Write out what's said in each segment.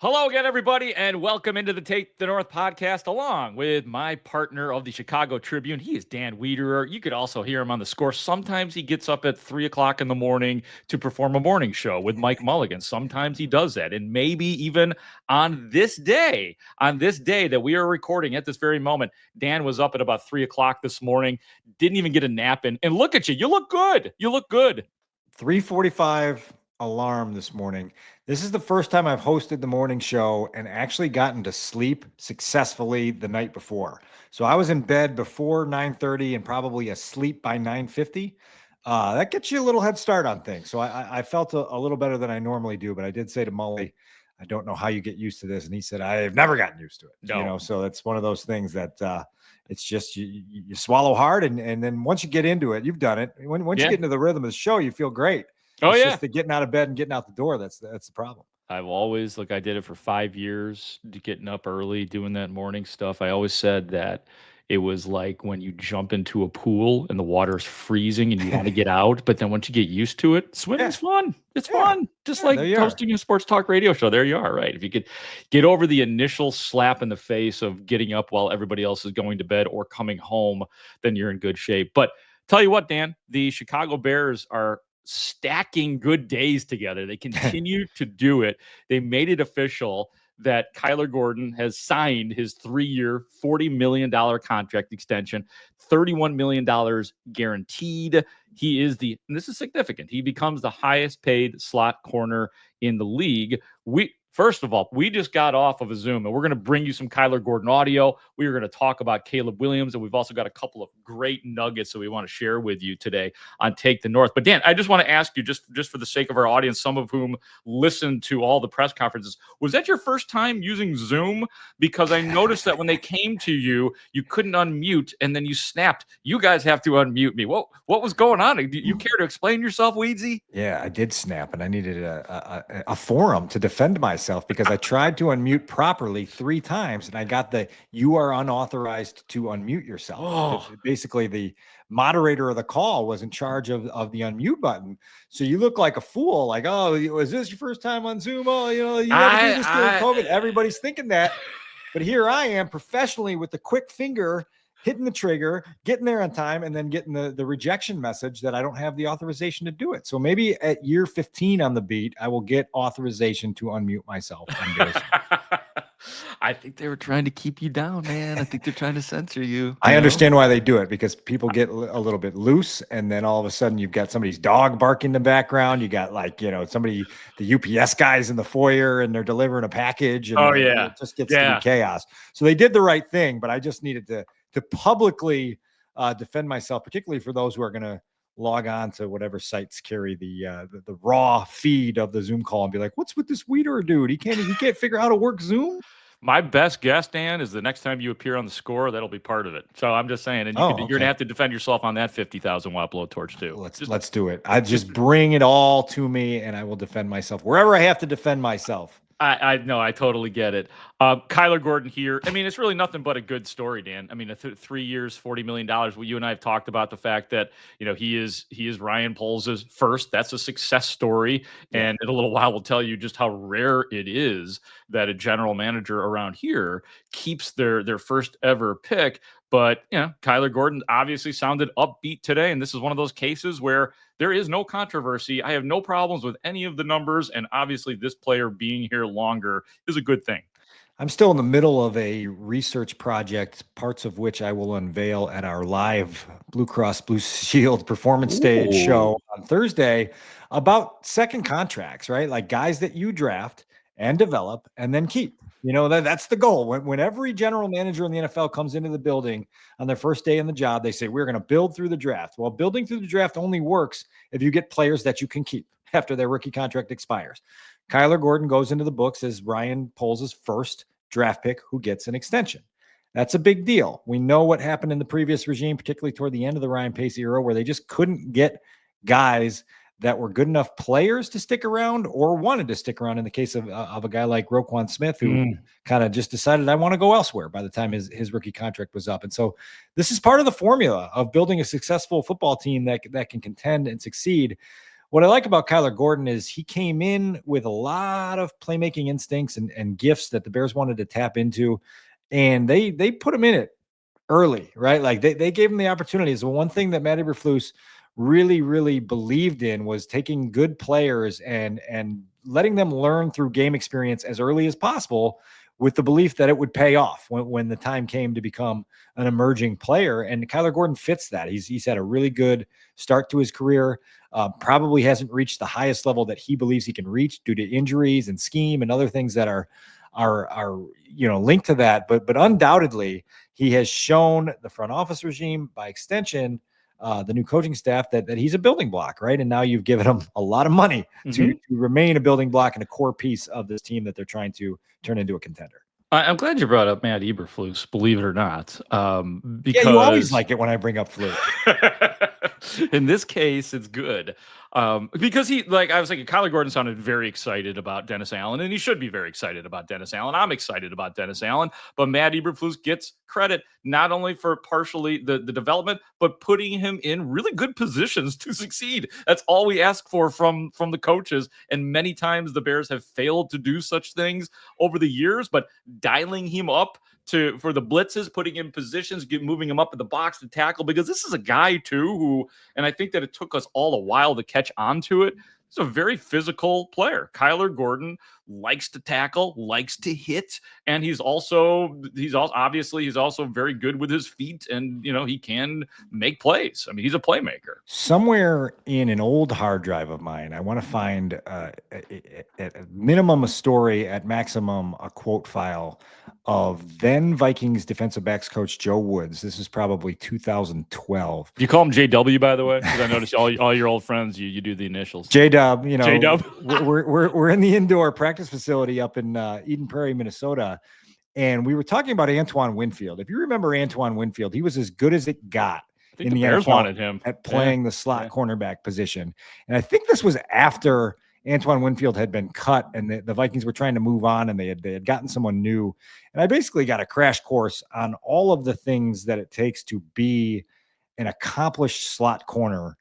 Hello again, everybody, and welcome into the Take the North podcast along with my partner of the Chicago Tribune. He is Dan Wiederer. You could also hear him on the Score. Sometimes he gets up at 3 o'clock in the morning to perform a morning show with Mike Mulligan. Sometimes he does that. And maybe even on this day that we are recording at this very moment, Dan was up at about 3 o'clock this morning, didn't even get a nap in. And look at you. You look good. You look good. 3:45 alarm this morning. This is the first time I've hosted the morning show and actually gotten to sleep successfully the night before. So I was in bed before 9:30 and probably asleep by 9:50. That gets you a little head start on things. So I felt a little better than I normally do, but I did say to Mully, I don't know how you get used to this. And he said, I've never gotten used to it. No. So it's one of those things that it's just you swallow hard. And then once you get into it, you've done it. Once you get into the rhythm of the show, you feel great. It's just the getting out of bed and getting out the door. That's the problem. I've always, I did it for 5 years, getting up early, doing that morning stuff. I always said that it was like when you jump into a pool and the water's freezing and you want to get out, but then once you get used to it, swimming's fun. It's fun. Just like hosting a sports talk radio show. There you are, right? If you could get over the initial slap in the face of getting up while everybody else is going to bed or coming home, then you're in good shape. But tell you what, Dan, the Chicago Bears are stacking good days together. They continue to do it. They made it official that Kyler Gordon has signed his 3-year, $40 million contract extension, $31 million guaranteed. He is and this is significant, he becomes the highest paid slot corner in the league. First of all, we just got off of a Zoom, and we're going to bring you some Kyler Gordon audio. We are going to talk about Caleb Williams, and we've also got a couple of great nuggets that we want to share with you today on Take the North. But, Dan, I just want to ask you, just for the sake of our audience, some of whom listened to all the press conferences, was that your first time using Zoom? Because I noticed that when they came to you, you couldn't unmute, and then you snapped. You guys have to unmute me. What was going on? Do you care to explain yourself, Weedsy? Yeah, I did snap, and I needed a forum to defend myself because I tried to unmute properly 3 times and I got you are unauthorized to unmute yourself. Oh. Basically, the moderator of the call was in charge of the unmute button. So you look like a fool, like, oh, is this your first time on Zoom? Oh, you had to do this during COVID. Everybody's thinking that. But here I am professionally with the quick finger hitting the trigger, getting there on time, and then getting the rejection message that I don't have the authorization to do it. So maybe at year 15 on the beat, I will get authorization to unmute myself. I think they were trying to keep you down, man. I think they're trying to censor you. I understand why they do it, because people get a little bit loose, and then all of a sudden you've got somebody's dog barking in the background. You got somebody, the UPS guys in the foyer, and they're delivering a package. And it just gets to be chaos. So they did the right thing, but I just needed to publicly defend myself, particularly for those who are going to log on to whatever sites carry the raw feed of the Zoom call and be like, what's with this Wiederer dude? He can't figure out how to work Zoom. My best guess, Dan, is the next time you appear on the Score, that'll be part of it. So I'm just saying, and you're going to have to defend yourself on that 50,000 watt blowtorch too. Let's do it. I just bring it all to me, and I will defend myself wherever I have to defend myself. I know, I totally get it. Kyler Gordon here. I mean, it's really nothing but a good story, Dan. I mean, 3 years, $40 million. Well, you and I have talked about the fact that, he is Ryan Poles' first. That's a success story. Yeah. And in a little while, we'll tell you just how rare it is that a general manager around here keeps their first ever pick. But, Kyler Gordon obviously sounded upbeat today, and this is one of those cases where there is no controversy. I have no problems with any of the numbers, and obviously this player being here longer is a good thing. I'm still in the middle of a research project, parts of which I will unveil at our live Blue Cross Blue Shield performance stage show on Thursday, about second contracts, right? Like guys that you draft and develop and then keep. That's the goal. When every general manager in the NFL comes into the building on their first day in the job, they say, we're going to build through the draft. Well, building through the draft only works if you get players that you can keep after their rookie contract expires. Kyler Gordon goes into the books as Ryan Poles' first draft pick who gets an extension. That's a big deal. We know what happened in the previous regime, particularly toward the end of the Ryan Pace era, where they just couldn't get guys that were good enough players to stick around or wanted to stick around, in the case of a guy like Roquan Smith, who kind of just decided, I want to go elsewhere by the time his rookie contract was up. And so this is part of the formula of building a successful football team that can contend and succeed. what I like about Kyler Gordon is he came in with a lot of playmaking instincts and gifts that the Bears wanted to tap into, and they put him in it early, right? Like they gave him the opportunities. The one thing that Matt Eberflus really believed in was taking good players and letting them learn through game experience as early as possible, with the belief that it would pay off when the time came to become an emerging player. And Kyler Gordon fits that. He's had a really good start to his career. Probably hasn't reached the highest level that he believes he can reach due to injuries and scheme and other things that are linked to that. But undoubtedly, he has shown the front office regime, by extension, the new coaching staff, that he's a building block, right? And now you've given him a lot of money to remain a building block and a core piece of this team that they're trying to turn into a contender. I'm glad you brought up Matt Eberflus, believe it or not. Because you always like it when I bring up Flus. In this case, it's good. Because I was thinking, Kyler Gordon sounded very excited about Dennis Allen, and he should be very excited about Dennis Allen. I'm excited about Dennis Allen, but Matt Eberflus gets credit not only for partially the development, but putting him in really good positions to succeed. That's all we ask for from the coaches, and many times the Bears have failed to do such things over the years, but dialing him up for the blitzes, putting him in positions, moving him up in the box to tackle, because this is a guy too who, and I think that it took us all a while to catch on to it, he's a very physical player. Kyler Gordon likes to tackle, likes to hit, and he's also very good with his feet, and he can make plays. I mean, he's a playmaker. Somewhere in an old hard drive of mine, I want to find at minimum a story, at maximum a quote file of then Vikings defensive backs coach Joe Woods. This is probably 2012. Do you call him JW, by the way? Because I noticed all your old friends, you do the initials. JW, JW. we're in the indoor practice facility up in Eden Prairie, Minnesota, and we were talking about Antoine Winfield. If you remember Antoine Winfield, he was as good as it got in the Bears NFL wanted him at playing the slot cornerback position. And I think this was after Antoine Winfield had been cut, and the Vikings were trying to move on, and they had gotten someone new. And I basically got a crash course on all of the things that it takes to be an accomplished slot corner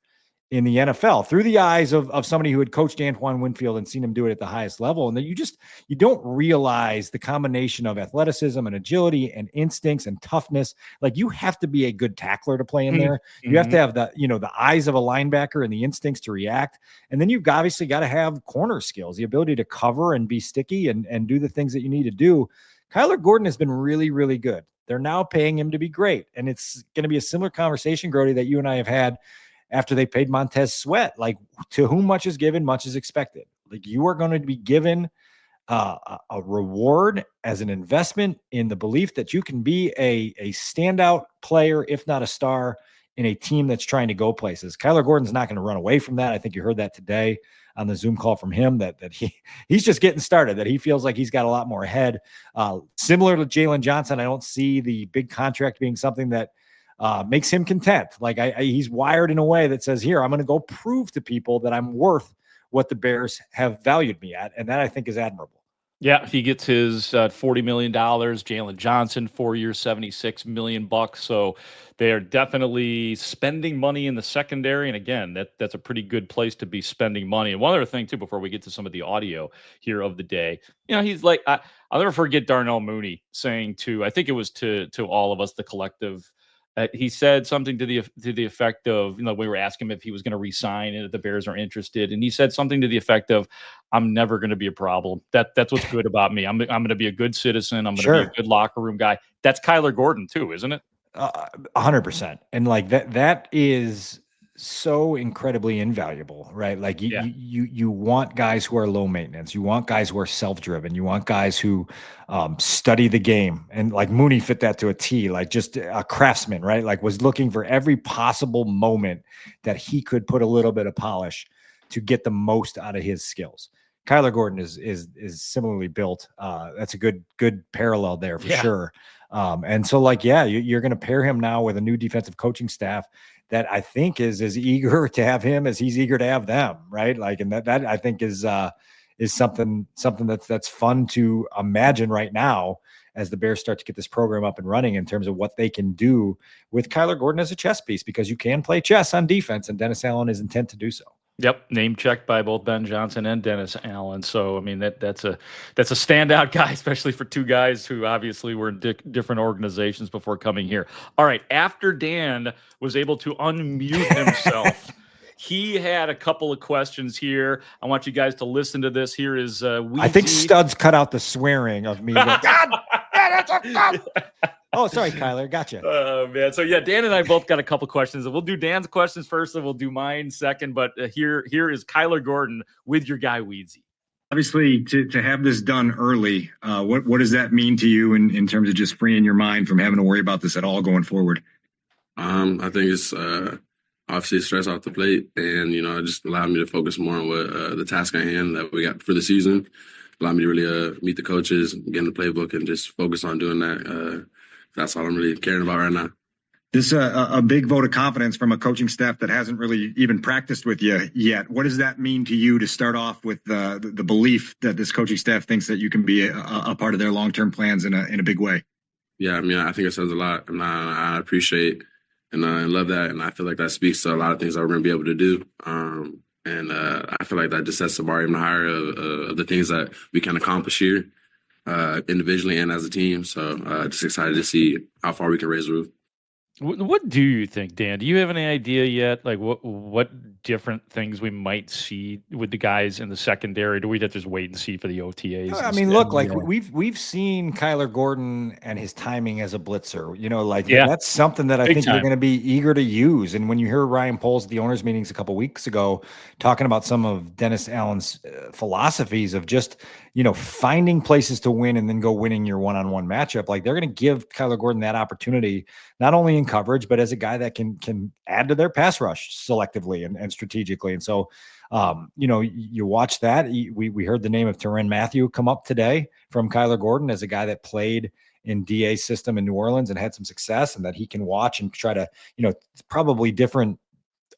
in the NFL through the eyes of somebody who had coached Antoine Winfield and seen him do it at the highest level. And then you don't realize the combination of athleticism and agility and instincts and toughness. Like, you have to be a good tackler to play in there. You have to have the eyes of a linebacker and the instincts to react. And then you've obviously got to have corner skills, the ability to cover and be sticky and do the things that you need to do. Kyler Gordon has been really, really good. They're now paying him to be great. And it's going to be a similar conversation, Grote, that you and I have had after they paid Montez Sweat. Like, to whom much is given, much is expected. Like, you are going to be given a reward as an investment in the belief that you can be a standout player, if not a star, in a team that's trying to go places. Kyler Gordon's not going to run away from that. I think you heard that today on the Zoom call from him, that he's just getting started, that he feels like he's got a lot more ahead. Similar to Jalen Johnson, I don't see the big contract being something that makes him content. Like, he's wired in a way that says, here, I'm going to go prove to people that I'm worth what the Bears have valued me at. And that, I think, is admirable. Yeah, he gets his $40 million. Jalen Johnson, 4 years, $76 million. So they are definitely spending money in the secondary. And again, that's a pretty good place to be spending money. And one other thing, too, before we get to some of the audio here of the day, he's like, I'll never forget Darnell Mooney saying I think it was to all of us, the collective. He said something to the effect of, we were asking him if he was going to resign and if the Bears are interested, and he said something to the effect of, "I'm never going to be a problem. That's what's good about me. I'm going to be a good citizen. I'm going to be a good locker room guy." That's Kyler Gordon too, isn't it? 100%. And like that is so incredibly invaluable, right? Like you want guys who are low maintenance. You want guys who are self-driven. You want guys who study the game. And like Mooney fit that to a T, like just a craftsman, right? Like, was looking for every possible moment that he could put a little bit of polish to get the most out of his skills. Kyler Gordon is similarly built. That's a good parallel there for sure. And so you're going to pair him now with a new defensive coaching staff that I think is as eager to have him as he's eager to have them, right? Like, and that I think is something that's fun to imagine right now as the Bears start to get this program up and running in terms of what they can do with Kyler Gordon as a chess piece, because you can play chess on defense, and Dennis Allen is intent to do so. Yep, name checked by both Ben Johnson and Dennis Allen. So I mean that's a standout guy, especially for two guys who obviously were in different organizations before coming here. All right, after Dan was able to unmute himself, he had a couple of questions here. I want you guys to listen to this. Here is I think Studs cut out the swearing of me. God, that's a God. Oh, sorry, Kyler. Gotcha. Oh, man. So, yeah, Dan and I both got a couple questions. We'll do Dan's questions first, and we'll do mine second. But here is Kyler Gordon with your guy, Weedsy. Obviously, to have this done early, what does that mean to you in terms of just freeing your mind from having to worry about this at all going forward? I think it's obviously stress off the plate, and it just allowed me to focus more on what the task at hand that we got for the season. Allowed me to really meet the coaches, get in the playbook, and just focus on doing that. That's all I'm really caring about right now. This is a big vote of confidence from a coaching staff that hasn't really even practiced with you yet. What does that mean to you to start off with the belief that this coaching staff thinks that you can be a part of their long-term plans in a big way? Yeah, I mean, I think it says a lot, and I appreciate and I love that, and I feel like that speaks to a lot of things that we're going to be able to do. And I feel like that just sets the bar even higher of the things that we can accomplish here individually and as a team. So just excited to see how far we can raise the roof. What do you think, Dan? Do you have any idea yet? Like what different things we might see with the guys in the secondary? Do we have to just wait and see for the OTAs? I mean, look, like we've seen Kyler Gordon and his timing as a blitzer. That's something that I think you're going to be eager to use. And when you hear Ryan Poles at the owners' meetings a couple of weeks ago talking about some of Dennis Allen's philosophies of just finding places to win and then go winning your one-on-one matchup, like they're going to give Kyler Gordon that opportunity, not only in coverage, but as a guy that can add to their pass rush selectively and strategically. And so, you watch that. We heard the name of Tyrann Mathieu come up today from Kyler Gordon as a guy that played in DA's system in New Orleans and had some success, and that he can watch and try to, probably different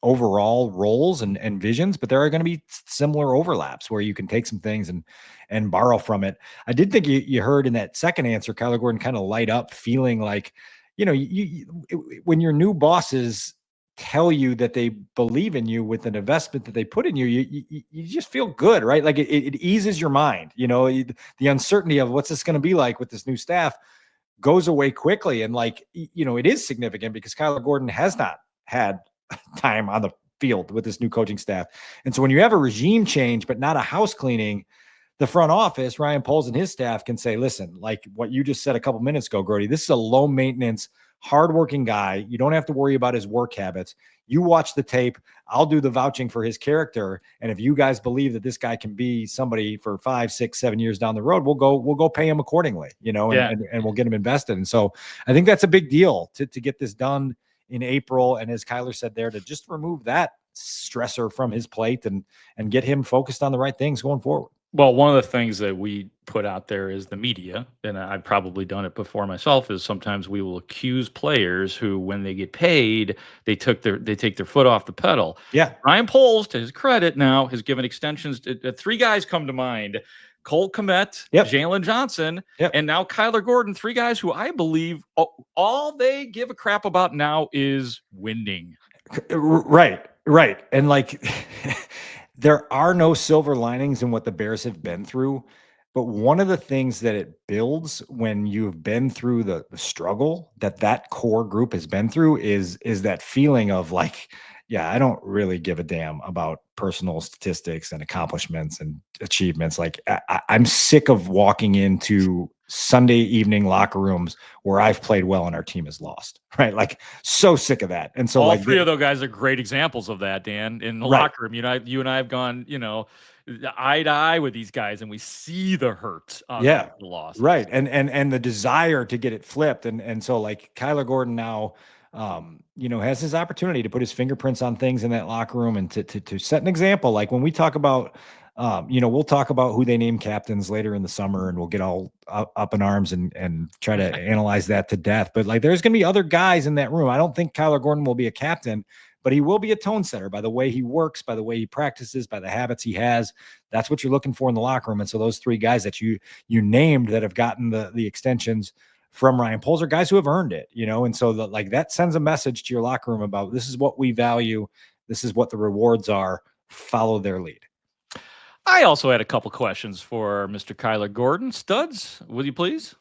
overall roles and visions, but there are going to be similar overlaps where you can take some things and borrow from it. I did think you heard in that second answer, Kyler Gordon kind of light up, feeling like, when your new bosses tell you that they believe in you with an investment that they put in you, you just feel good, right? Like it eases your mind. The uncertainty of what's this going to be like with this new staff goes away quickly. And it is significant because Kyler Gordon has not had time on the field with this new coaching staff. And so when you have a regime change, but not a house cleaning, the front office, Ryan Poles and his staff can say, listen, like what you just said a couple minutes ago, Grote, this is a low maintenance, hardworking guy. You don't have to worry about his work habits. You watch the tape. I'll do the vouching for his character. And if you guys believe that this guy can be somebody for 5, 6, 7 years down the road, we'll go pay him accordingly, and we'll get him invested. And so I think that's a big deal to get this done in April. And as Kyler said there, to just remove that stressor from his plate and get him focused on the right things going forward. Well, one of the things that we put out there is the media, and I've probably done it before myself, is sometimes we will accuse players who, when they get paid, they take their foot off the pedal. Yeah. Ryan Poles, to his credit now, has given extensions to 3 guys come to mind: Cole Kmet, Jalen Johnson, and now Kyler Gordon. 3 guys who I believe all they give a crap about now is winning. Right. And there are no silver linings in what the Bears have been through, but one of the things that it builds when you've been through the struggle that core group has been through is that feeling of like, yeah, I don't really give a damn about personal statistics and accomplishments and achievements. Like I'm sick of walking into Sunday evening locker rooms where I've played well and our team has lost, right? Like so sick of that. And so all 3 of those guys are great examples of that, Dan, in the locker room. You and I have gone, eye to eye with these guys, and we see the hurt on the loss. Right. And the desire to get it flipped. And so like Kyler Gordon now, has his opportunity to put his fingerprints on things in that locker room and to set an example. Like when we talk about, we'll talk about who they name captains later in the summer, and we'll get all up in arms and try to analyze that to death. But like, there's going to be other guys in that room. I don't think Kyler Gordon will be a captain, but he will be a tone setter by the way he works, by the way he practices, by the habits he has. That's what you're looking for in the locker room. And so those 3 guys that you named that have gotten the extensions from Ryan Poles are guys who have earned it, and so that sends a message to your locker room about this is what we value. This is what the rewards are. follow their lead. I also had a couple questions for Mr. Kyler Gordon. Studs, will you please?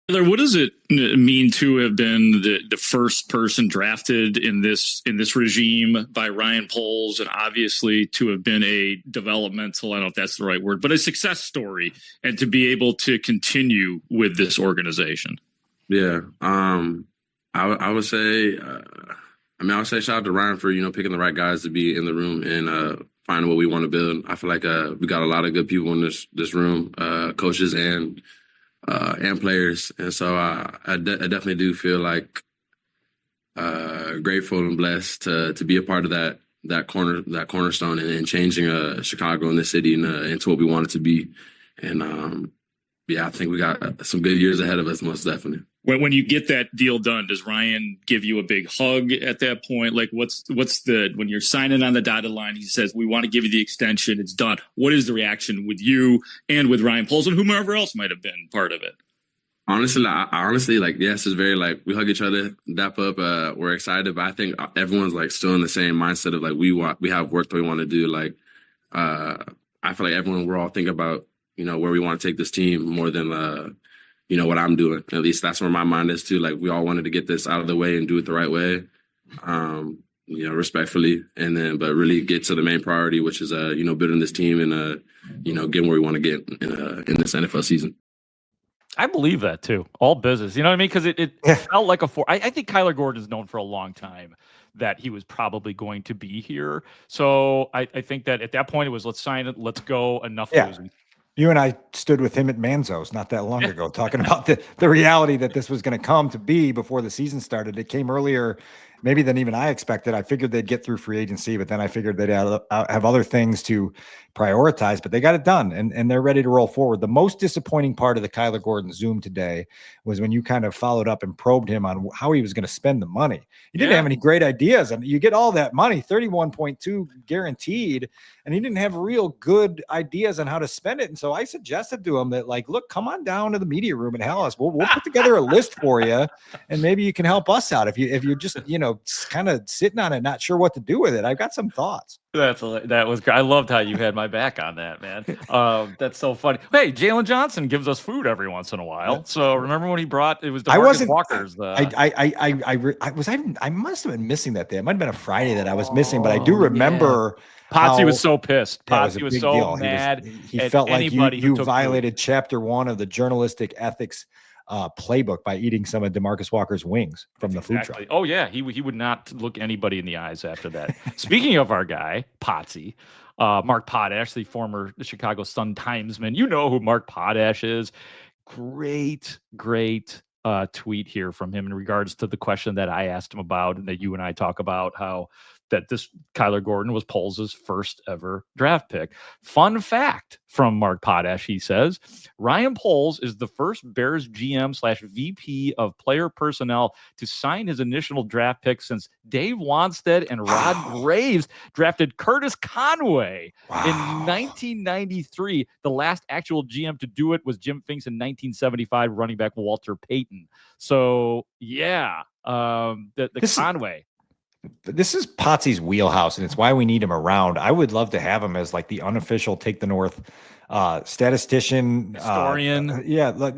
What does it mean to have been the first person drafted in this regime by Ryan Poles, and obviously to have been a developmental, I don't know if that's the right word, but a success story, and to be able to continue with this organization? Yeah, I would say, I would say shout out to Ryan for picking the right guys to be in the room and finding what we want to build. I feel like we got a lot of good people in this room, coaches and players, and so I definitely do feel like grateful and blessed to be a part of that cornerstone and changing Chicago and the city into what we want it to be. And I think we got some good years ahead of us, most definitely. When you get that deal done, does Ryan give you a big hug at that point? Like, what's when you're signing on the dotted line, he says, we want to give you the extension, it's done. What is the reaction with you and with Ryan Poles and whomever else might have been part of it? Honestly, yes, it's very we hug each other, dap up, we're excited, but I think everyone's still in the same mindset of we have work that we want to do. I feel like we're all thinking about, where we want to take this team more than what I'm doing. At least that's where my mind is too. We all wanted to get this out of the way and do it the right way, respectfully, and then but really get to the main priority, which is building this team and getting where we want to get in this NFL season. I believe that too. All business, you know what I mean? Because it felt like I think Kyler Gordon is known for a long time that he was probably going to be here. So I think that at that point it was, let's sign it, let's go, enough losing. You and I stood with him at Manzo's not that long ago, talking about the reality that this was going to come to be before the season started. It came earlier, maybe than even I expected. I figured they'd get through free agency, but then I figured they'd have other things to prioritize, but they got it done and they're ready to roll forward. The most disappointing part of the Kyler Gordon Zoom today was when you kind of followed up and probed him on how he was going to spend the money. He didn't have any great ideas. And you get all that money, 31.2 guaranteed, and he didn't have real good ideas on how to spend it. And so I suggested to him that, look, come on down to the media room and tell us. We'll put together a list for you, and maybe you can help us out if you're just kind of sitting on it, not sure what to do with it. I've got some thoughts. That was great. I loved how you had my back on that, man. That's so funny. Hey, Jalen Johnson gives us food every once in a while. So remember when he brought it was DeMarcus Walker's. I must have been missing that day. It might have been a Friday that I was missing, but I do remember. Potsy was so pissed. Potsy was so deal. mad. He felt like you violated Chapter 1 of the journalistic ethics playbook by eating some of DeMarcus Walker's wings from the food truck. Oh yeah, he would not look anybody in the eyes after that. Speaking of our guy Potsy, Mark Potash, the former Chicago Sun-Timesman, you know who Mark Potash is. Great tweet here from him in regards to the question that I asked him about, and that you and I talk about, how that this Kyler Gordon was Poles' first ever draft pick. Fun fact from Mark Potash, he says, Ryan Poles is the first Bears GM/VP of player personnel to sign his initial draft pick since Dave Wanstead and Rod Graves drafted Curtis Conway in 1993. The last actual GM to do it was Jim Finks in 1975, running back Walter Payton. So yeah, Conway. This is Potsy's wheelhouse, and it's why we need him around. I would love to have him as the unofficial Take the North statistician, historian,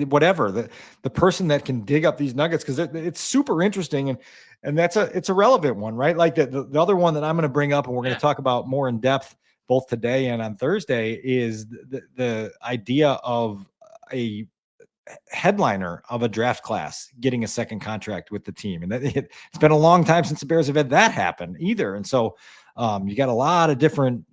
whatever, the person that can dig up these nuggets, because it's super interesting, and it's a relevant one, right? Like the other one that I'm going to bring up, and we're going to talk about more in depth both today and on Thursday, is the idea of a headliner of a draft class getting a second contract with the team. And it's been a long time since the Bears have had that happen either. And so you got a lot of different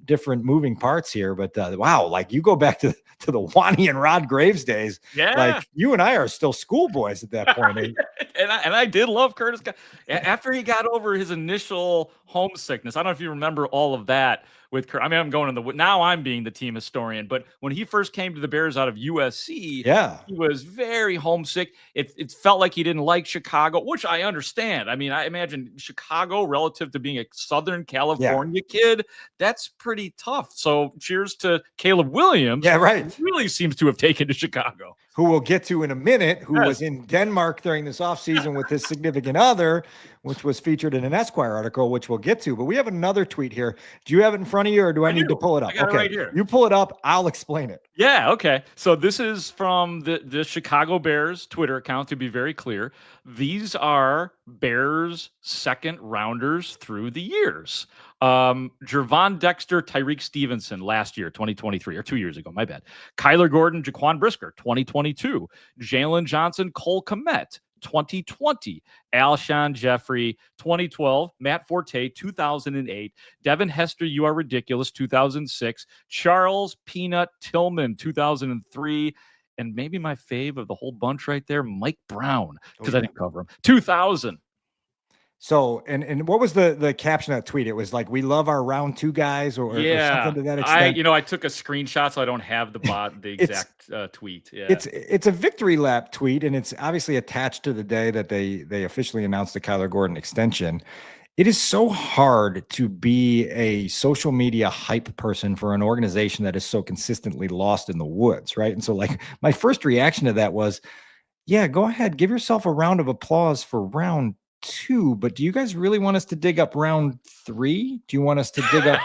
moving parts here, but wow, you go back to the Wani and Rod Graves days. Yeah. You and I are still schoolboys at that point. and I did love Curtis. After he got over his initial homesickness, I don't know if you remember all of that with Curtis. I mean, now I'm being the team historian, but when he first came to the Bears out of USC, he was very homesick. It felt like he didn't like Chicago, which I understand. I mean, I imagine Chicago relative to being a Southern California kid, that's pretty tough. So cheers to Caleb Williams. Yeah, right. Really seems to have taken to Chicago. who we'll get to in a minute, who was in Denmark during this offseason with his significant other, which was featured in an Esquire article, which we'll get to. But we have another tweet here. Do you have it in front of you, or do I need to pull it up? I got it right here. You pull it up. I'll explain it. Yeah, okay. So this is from the Chicago Bears Twitter account, to be very clear. These are Bears second rounders through the years. Jervon Dexter, Tyreek Stevenson last year, 2023, or 2 years ago, my bad. Kyler Gordon, Jaquan Brisker, 2022. Jalen Johnson, Cole Kmet, 2020. Alshon Jeffrey, 2012. Matt Forte, 2008. Devin Hester, You Are Ridiculous, 2006. Charles Peanut Tillman, 2003. And maybe my fave of the whole bunch right there, Mike Brown, because I didn't cover him, 2000. So, and what was the caption of that tweet? It was like, we love our round 2 guys, or something to that extent. I took a screenshot, so I don't have the exact tweet. Yeah. It's a victory lap tweet, and it's obviously attached to the day that they officially announced the Kyler Gordon extension. It is so hard to be a social media hype person for an organization that is so consistently lost in the woods, right? And so, like, my first reaction to that was, yeah, go ahead, give yourself a round of applause for round 2, but do you guys really want us to dig up round 3? Do you want us to dig up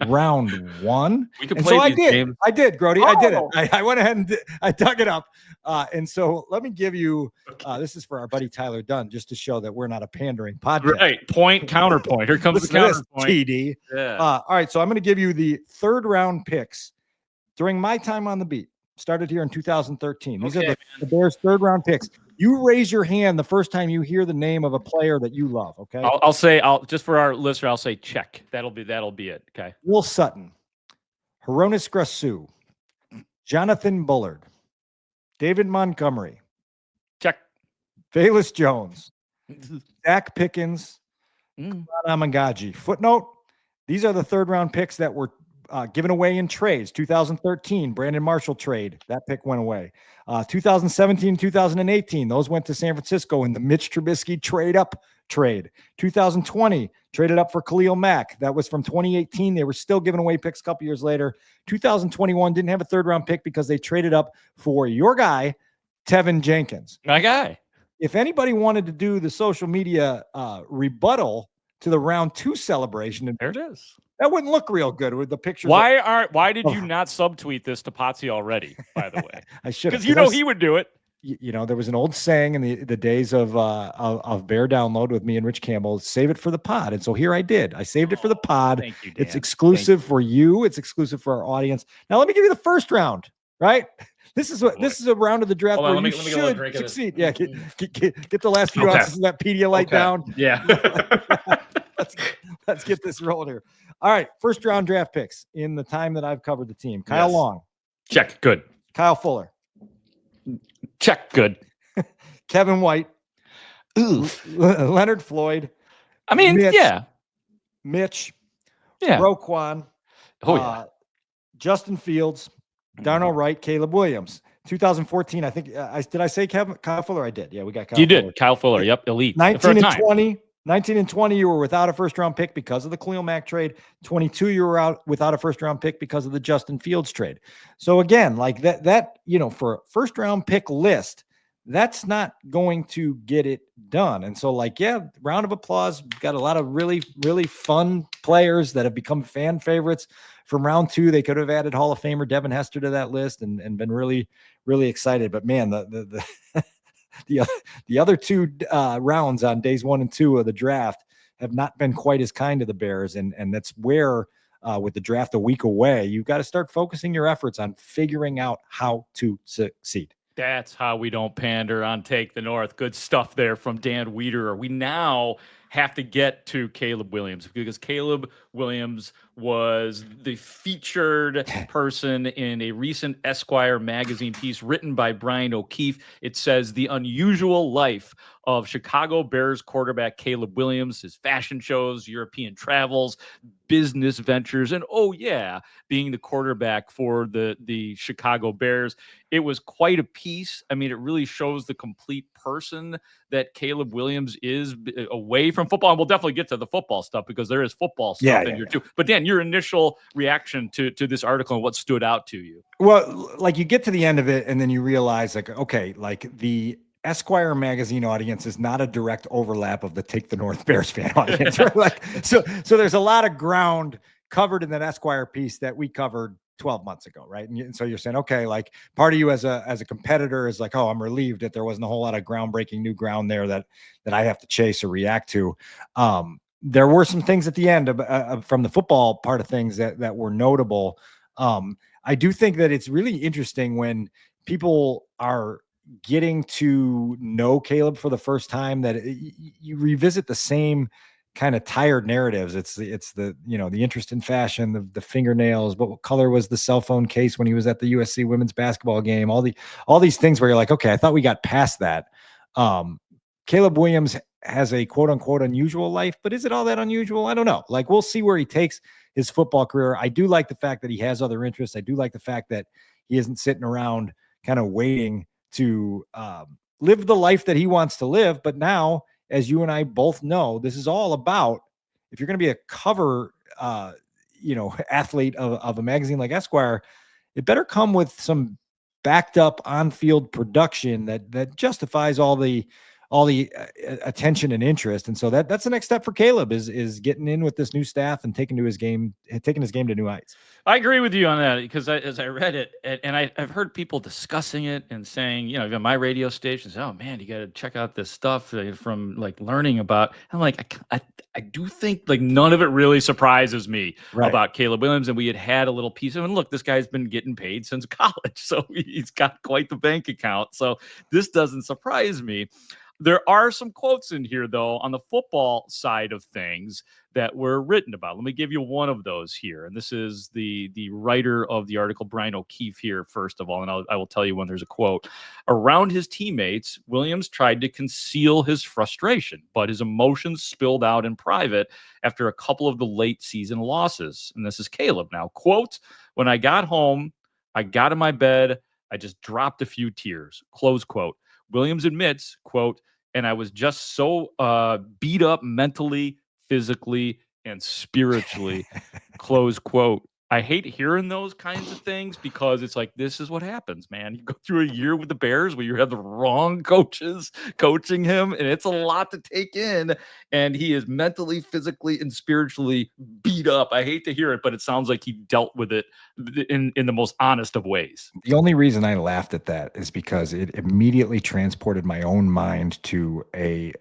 round 1? We could and play so these games. I did, Grote. I did it. I went ahead and I dug it up. And so let me give you, this is for our buddy Tyler Dunn, just to show that we're not a pandering podcast. Right. Point, counterpoint. Here comes the counterpoint. TD. Yeah. All right. So I'm going to give you the 3rd round picks during my time on the beat. Started here in 2013. These are the Bears' 3rd round picks. You raise your hand the first time you hear the name of a player that you love. Okay. I'll say just for our listener, I'll say check. That'll be it. Okay. Will Sutton, Hronis Grasu, Jonathan Bullard, David Montgomery, check. Velus Jones, Zach Pickens, Amangaji. Footnote: these are the 3rd round picks that were given away in trades. 2013, Brandon Marshall trade. That pick went away. 2017, 2018, those went to San Francisco in the Mitch Trubisky trade. 2020, traded up for Khalil Mack. That was from 2018. They were still giving away picks a couple years later. 2021 didn't have a 3rd round pick because they traded up for your guy, Tevin Jenkins. My guy. If anybody wanted to do the social media rebuttal to the round 2 celebration, and there it is. That wouldn't look real good with the pictures. Why did you not subtweet this to Potsy already, by the way? I should have. Because he would do it. You know, there was an old saying in the days of Bear Download with me and Rich Campbell, save it for the pod. And so here I did. I saved it for the pod. Thank you, Dan. It's exclusive for you. It's exclusive for our audience. Now let me give you the 1st round, right? This is a round of the draft where you should succeed. Yeah, get the last few ounces of that Pedialyte down. Yeah. Let's get this rolling here. All right, 1st round draft picks in the time that I've covered the team. Kyle Long. Check. Good. Kyle Fuller. Check. Good. Kevin White. Oof. Leonard Floyd. I mean, Mitch. Yeah. Roquan. Justin Fields. Darnell Wright. Caleb Williams. 2014, I think. Did I say Kyle Fuller? I did. Yeah, we got Kyle Fuller. You did. Kyle Fuller. Yep. Elite. 19 and 20, you were without a 1st round pick because of the Khalil Mack trade. 22, you were out without a 1st round pick because of the Justin Fields trade. So again, like that, for a 1st round pick list, that's not going to get it done. And so, round of applause. We've got a lot of really, really fun players that have become fan favorites from round 2. They could have added Hall of Famer Devin Hester to that list and been really, really excited. But man, the other 2 rounds on days 1 and 2 of the draft have not been quite as kind to the Bears. And that's where, with the draft a week away, you've got to start focusing your efforts on figuring out how to succeed. That's how we don't pander on Take the North. Good stuff there from Dan Wiederer. We now have to get to Caleb Williams because Caleb Williams was the featured person in a recent Esquire magazine piece written by Brian O'Keefe. It says the unusual life of Chicago Bears quarterback Caleb Williams, his fashion shows, European travels, business ventures, and being the quarterback for the Chicago Bears. It was quite a piece. I mean, it really shows the complete person that Caleb Williams is away from football. And we'll definitely get to the football stuff because there is football stuff in here too. But Dan, your initial reaction to this article and what stood out to you? Well, like you get to the end of it and then you realize like, okay, like the Esquire Magazine audience is not a direct overlap of the Take the North Bears fan audience, right? Like, so there's a lot of ground covered in that Esquire piece that we covered 12 months ago, right? And so you're saying, okay, like part of you as a competitor is like, oh, I'm relieved that there wasn't a whole lot of groundbreaking new ground there that I have to chase or react to. There were some things at the end from the football part of things that were notable. I do think that it's really interesting when people are getting to know Caleb for the first time that you revisit the same kind of tired narratives. It's the, the interest in fashion, the fingernails, what color was the cell phone case when he was at the USC women's basketball game, all these things where you're like, okay, I thought we got past that. Caleb Williams has a quote unquote unusual life, but is it all that unusual? I don't know. Like, we'll see where he takes his football career. I do like the fact that he has other interests. I do like the fact that he isn't sitting around kind of waiting to live the life that he wants to live. But now, as you and I both know, this is all about, if you're going to be a cover, athlete of a magazine like Esquire, it better come with some backed up on-field production that justifies all the attention and interest. And so that's the next step for Caleb is getting in with this new staff and taking his game to new heights. I agree with you on that because as I read it, and I've heard people discussing it and saying, even my radio stations, oh man, you got to check out this stuff from like learning about. I'm like, I do think like none of it really surprises me about Caleb Williams. And we had a little piece of, and look, this guy's been getting paid since college, so he's got quite the bank account. So this doesn't surprise me. There are some quotes in here, though, on the football side of things that were written about. Let me give you one of those here. And this is the writer of the article, Brian O'Keefe, here, first of all. And I will tell you when there's a quote. Around his teammates, Williams tried to conceal his frustration, but his emotions spilled out in private after a couple of the late season losses. And this is Caleb now. Quote, when I got home, I got in my bed, I just dropped a few tears. Close quote. Williams admits, quote, and I was just so beat up mentally, physically, and spiritually, close quote. I hate hearing those kinds of things because it's like, this is what happens, man. You go through a year with the Bears where you have the wrong coaches coaching him, and it's a lot to take in. And he is mentally, physically, and spiritually beat up. I hate to hear it, but it sounds like he dealt with it in the most honest of ways. The only reason I laughed at that is because it immediately transported my own mind to a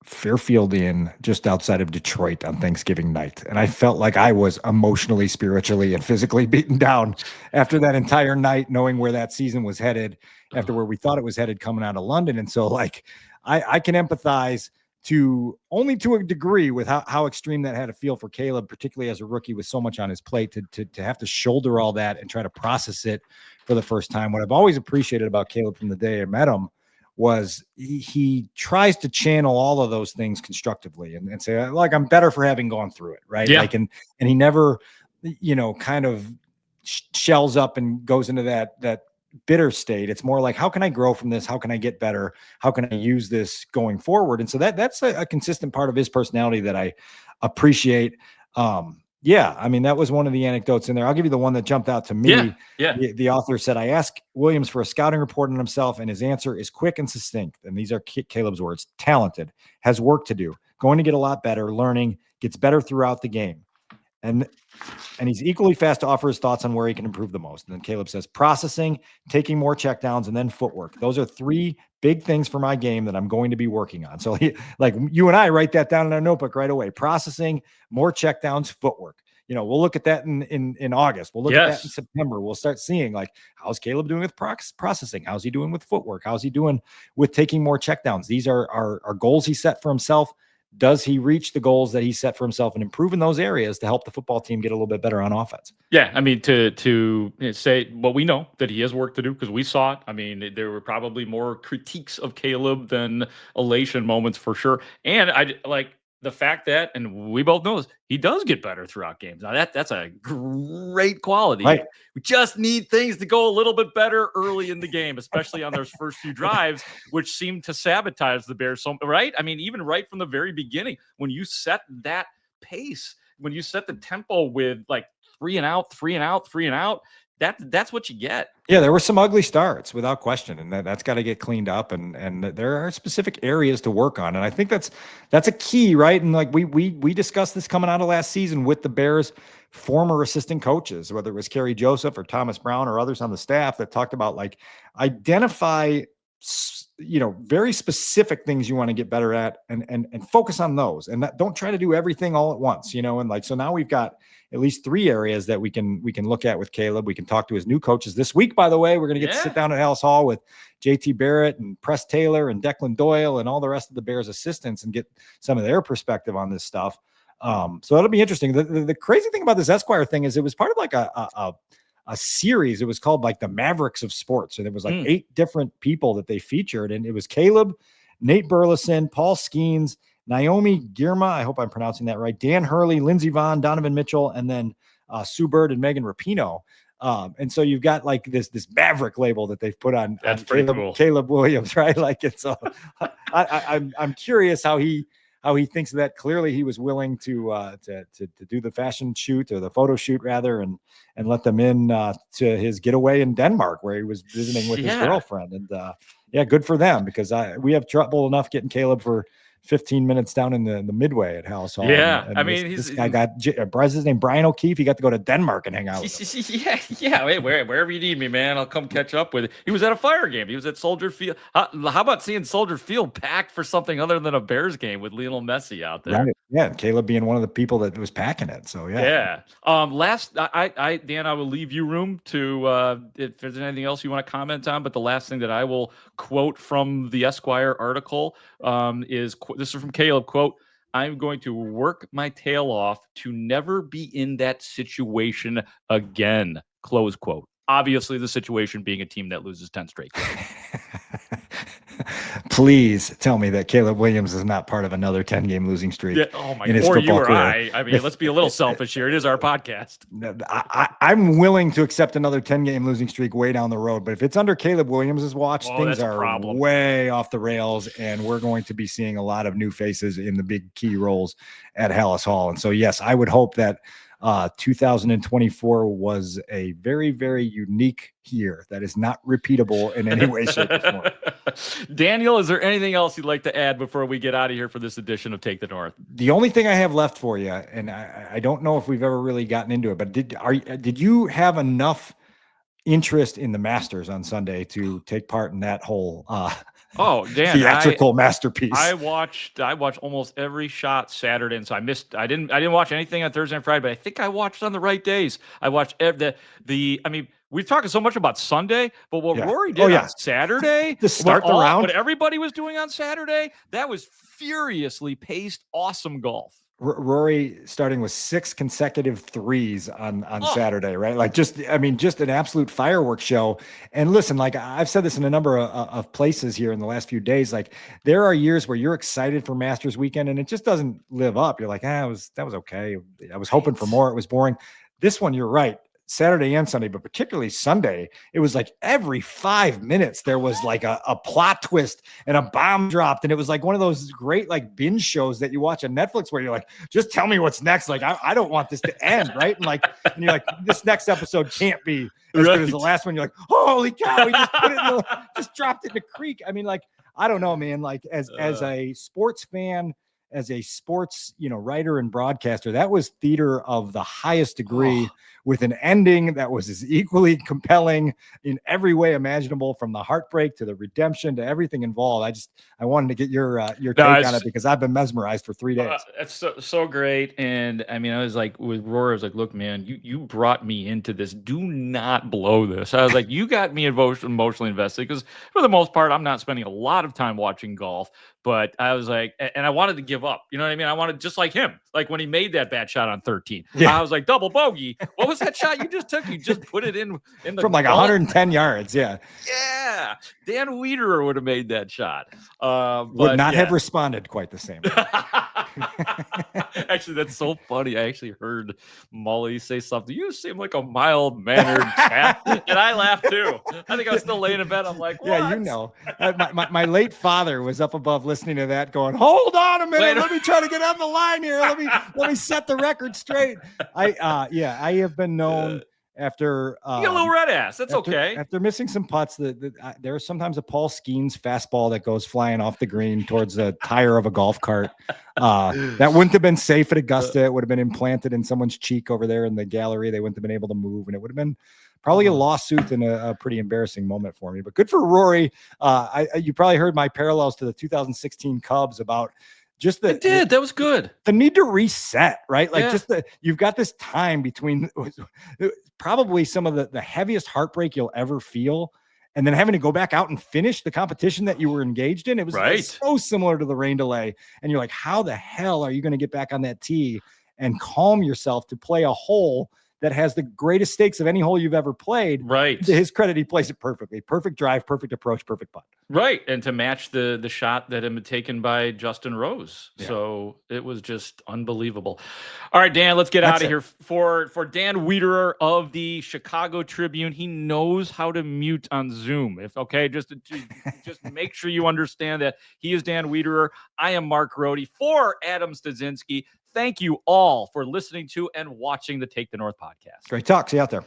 Fairfield Inn just outside of Detroit on Thanksgiving night. And I felt like I was emotionally, spiritually, and physically beaten down after that entire night, knowing where that season was headed, after where we thought it was headed coming out of London. And so like, I can empathize only to a degree with how extreme that had to feel for Caleb, particularly as a rookie with so much on his plate to have to shoulder all that and try to process it for the first time. What I've always appreciated about Caleb from the day I met him was he tries to channel all of those things constructively and say, like, I'm better for having gone through it. Right. Yeah. Like, and he never, kind of shells up and goes into that bitter state. It's more like, how can I grow from this? How can I get better? How can I use this going forward? And so that's a consistent part of his personality that I appreciate. Yeah, I mean, that was one of the anecdotes in there. I'll give you the one that jumped out to me. Yeah. The author said, I asked Williams for a scouting report on himself, and his answer is quick and succinct. And these are Caleb's words: talented, has work to do, going to get a lot better, learning, gets better throughout the game. And he's equally fast to offer his thoughts on where he can improve the most. And then Caleb says, processing, taking more checkdowns, and then footwork. Those are three big things for my game that I'm going to be working on. So like you and I write that down in our notebook right away. Processing, more checkdowns, footwork. We'll look at that in August. We'll look at that in September. We'll start seeing like, how's Caleb doing with processing? How's he doing with footwork? How's he doing with taking more checkdowns? These are goals he set for himself. Does he reach the goals that he set for himself and improve in those areas to help the football team get a little bit better on offense? Yeah, I mean, to say, well, we know that he has work to do because we saw it. I mean, there were probably more critiques of Caleb than elation moments for sure. And I like the fact that, and we both know this, he does get better throughout games. Now that's a great quality. Right. We just need things to go a little bit better early in the game, especially on those first few drives, which seemed to sabotage the Bears. So, right? I mean, even right from the very beginning, when you set that pace when you set the tempo with like 3 and out, 3 and out, 3 and out, that's what you get. Yeah, there were some ugly starts without question, and that's got to get cleaned up. And there are specific areas to work on, and I think that's a key, right? And like we discussed this coming out of last season with the Bears' former assistant coaches, whether it was Kerry Joseph or Thomas Brown or others on the staff, that talked about like identify very specific things you want to get better at, and focus on those, and don't try to do everything all at once, and like, so now we've got at least 3 areas that we can look at with Caleb. We can talk to his new coaches this week. By the way, we're going to get to sit down at Haugh with JT Barrett and Press Taylor and Declan Doyle and all the rest of the Bears assistants and get some of their perspective on this stuff. So that'll be interesting. The crazy thing about this Esquire thing is it was part of like a series. It was called like the Mavericks of Sports. And it was like 8 different people that they featured. And it was Caleb, Nate Burleson, Paul Skeens, Naomi Girma, I hope I'm pronouncing that right, Dan Hurley, Lindsey Vaughn, Donovan Mitchell, and then Sue Bird and Megan Rapinoe. And so you've got like this Maverick label that they've put on, Caleb Williams, right? Like it's I'm curious how he thinks of that. Clearly he was willing to do the fashion shoot, or the photo shoot rather, and let them in to his getaway in Denmark where he was visiting with his girlfriend. And good for them, because we have trouble enough getting Caleb for 15 minutes down in the midway at Haugh. Yeah. And I mean, this guy got his name, Brian O'Keefe. He got to go to Denmark and hang out with him. Yeah. Wherever you need me, man, I'll come catch up with it. He was at a Fire game. He was at Soldier Field. How about seeing Soldier Field packed for something other than a Bears game with Lionel Messi out there? Right. Yeah. And Caleb being one of the people that was packing it. So yeah. Dan, I will leave you room to, if there's anything else you want to comment on, but the last thing that I will quote from the Esquire article is, this is from Caleb, quote, "I'm going to work my tail off to never be in that situation again," close quote. Obviously, the situation being a team that loses 10 straight games. Please tell me that Caleb Williams is not part of another 10-game losing streak. Yeah, oh my God. Or you or career. I mean, let's be a little selfish here. It is our podcast. I'm willing to accept another 10-game losing streak way down the road, but if it's under Caleb Williams's watch, things are way off the rails, and we're going to be seeing a lot of new faces in the big key roles at Haugh. And so, yes, I would hope that 2024 was a very, very unique year that is not repeatable in any way, shape, or form. Daniel, is there anything else you'd like to add before we get out of here for this edition of Take the North? The only thing I have left for you, and I don't know if we've ever really gotten into it, but did you have enough interest in the Masters on Sunday to take part in that whole Dan, theatrical masterpiece? I watched almost every shot Saturday, and so I didn't watch anything on Thursday and Friday, but I think I watched on the right days. I watched I mean, we've talked so much about Sunday, but what Rory did on Saturday, to start the round, what everybody was doing on Saturday, that was furiously paced, awesome golf. Rory starting with 6 consecutive threes on Saturday, right? Like just an absolute fireworks show. And listen, like I've said this in a number of places here in the last few days, like there are years where you're excited for Masters weekend and it just doesn't live up. You're like, that was okay. I was hoping for more. It was boring. This one, you're right. Saturday and Sunday, but particularly Sunday, it was like every 5 minutes there was like a plot twist and a bomb dropped, and it was like one of those great like binge shows that you watch on Netflix where you're like, just tell me what's next. Like I don't want this to end, right? And you're like, this next episode can't be as good as the last one. You're like, holy cow, we just put it just dropped it in the creek. I mean, like, I don't know, man. Like as a sports fan, as a sports, writer and broadcaster, that was theater of the highest degree, with an ending that was as equally compelling in every way imaginable, from the heartbreak to the redemption to everything involved. I wanted to get your take on it, because I've been mesmerized for 3 days. It's so great. And I mean, I was like, with Rory, I was like, look, man, you brought me into this. Do not blow this. I was like, you got me emotionally invested, because for the most part, I'm not spending a lot of time watching golf. But I was like, and I wanted to give up. You know what I mean? I wanted, just like him, like when he made that bad shot on 13. Yeah. I was like, double bogey. What was that shot you just took? You just put it in the from like 110 yards. Yeah. Yeah. Dan Wiederer would have made that shot. Would not have responded quite the same. Actually, that's so funny. I actually heard Mully say something. You seem like a mild-mannered chap. And I laughed too. I think I was still laying in bed. I'm like, what? Yeah, you know. My late father was up above listening to that going, hold on a minute. Let me try to get on the line here. Let me set the record straight. I have been known after you got a little red ass. That's okay. After missing some putts, there's sometimes a Paul Skeens fastball that goes flying off the green towards the tire of a golf cart. That wouldn't have been safe at Augusta. It would have been implanted in someone's cheek over there in the gallery. They wouldn't have been able to move, and it would have been probably a lawsuit and a pretty embarrassing moment for me. But good for Rory. You probably heard my parallels to the 2016 Cubs about just that was good. The need to reset, right? Like you've got this time between probably some of the heaviest heartbreak you'll ever feel, and then having to go back out and finish the competition that you were engaged in. It was so similar to the rain delay. And you're like, how the hell are you going to get back on that tee and calm yourself to play a hole that has the greatest stakes of any hole you've ever played? Right. To his credit, he plays it perfectly. Perfect drive, perfect approach, perfect putt. Right. And to match the shot that had been taken by Justin Rose. Yeah. So it was just unbelievable. All right, Dan, let's get out of here. For Dan Wiederer of the Chicago Tribune, he knows how to mute on Zoom. Just make sure you understand that. He is Dan Wiederer. I am Mark Grote for Adam Stadzinski. Thank you all for listening to and watching the Take the North podcast. Great talk. See you out there.